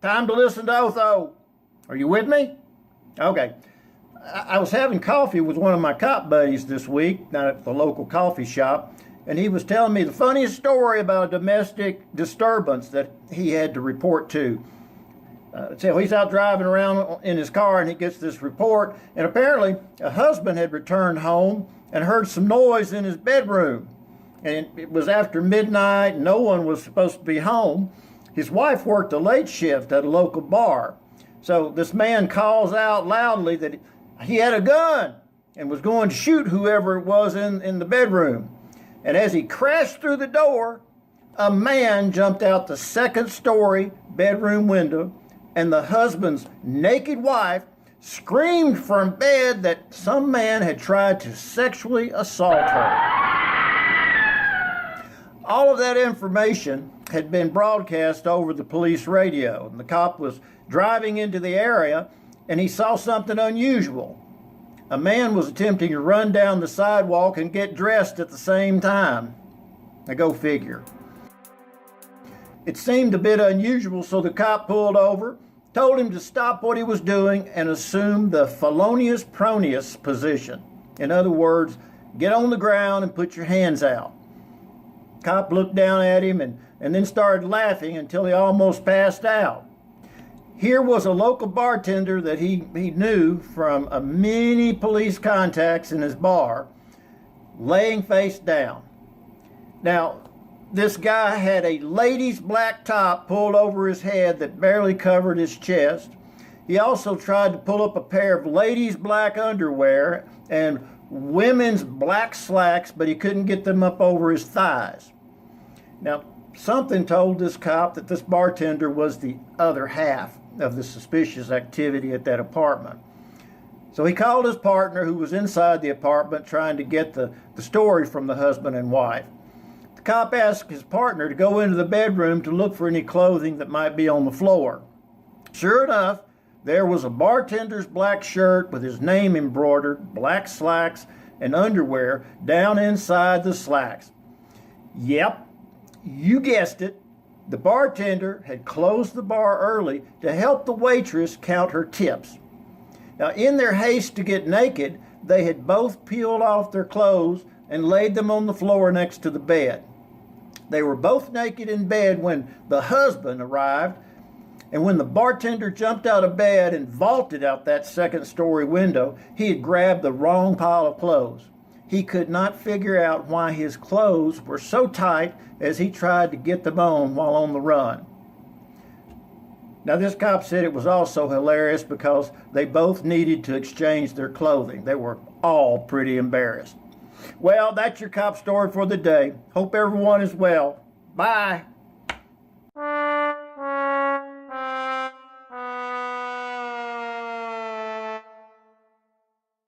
Time to listen to Otho. Are you with me? Okay. I was having coffee with one of my cop buddies this week down at the local coffee shop, and he was telling me the funniest story about a domestic disturbance that he had to report to. So he's out driving around in his car and he gets this report, and apparently a husband had returned home and heard some noise in his bedroom. And it was after midnight, no one was supposed to be home. His wife worked a late shift at a local bar. So this man calls out loudly that he had a gun and was going to shoot whoever it was in the bedroom. And as he crashed through the door, a man jumped out the second-story bedroom window, and the husband's naked wife screamed from bed that some man had tried to sexually assault her. All of that information had been broadcast over the police radio, and the cop was driving into the area and he saw something unusual. A man was attempting to run down the sidewalk and get dressed at the same time. Now go figure. It seemed a bit unusual, so the cop pulled over, told him to stop what he was doing, and assume the felonious proneus position. In other words, get on the ground and put your hands out. Cop looked down at him and then started laughing until he almost passed out. Here was a local bartender that he knew from many police contacts in his bar, laying face down. Now, this guy had a lady's black top pulled over his head that barely covered his chest. He also tried to pull up a pair of ladies' black underwear and women's black slacks, but he couldn't get them up over his thighs. Now, something told this cop that this bartender was the other half of the suspicious activity at that apartment. So he called his partner, who was inside the apartment, trying to get the story from the husband and wife. The cop asked his partner to go into the bedroom to look for any clothing that might be on the floor. Sure enough, there was a bartender's black shirt with his name embroidered, black slacks, and underwear down inside the slacks. Yep, you guessed it. The bartender had closed the bar early to help the waitress count her tips. Now, in their haste to get naked, they had both peeled off their clothes and laid them on the floor next to the bed. They were both naked in bed when the husband arrived, and when the bartender jumped out of bed and vaulted out that second-story window, he had grabbed the wrong pile of clothes. He could not figure out why his clothes were so tight as he tried to get them on while on the run. Now, this cop said it was also hilarious because they both needed to exchange their clothing. They were all pretty embarrassed. Well, that's your cop story for the day. Hope everyone is well. Bye.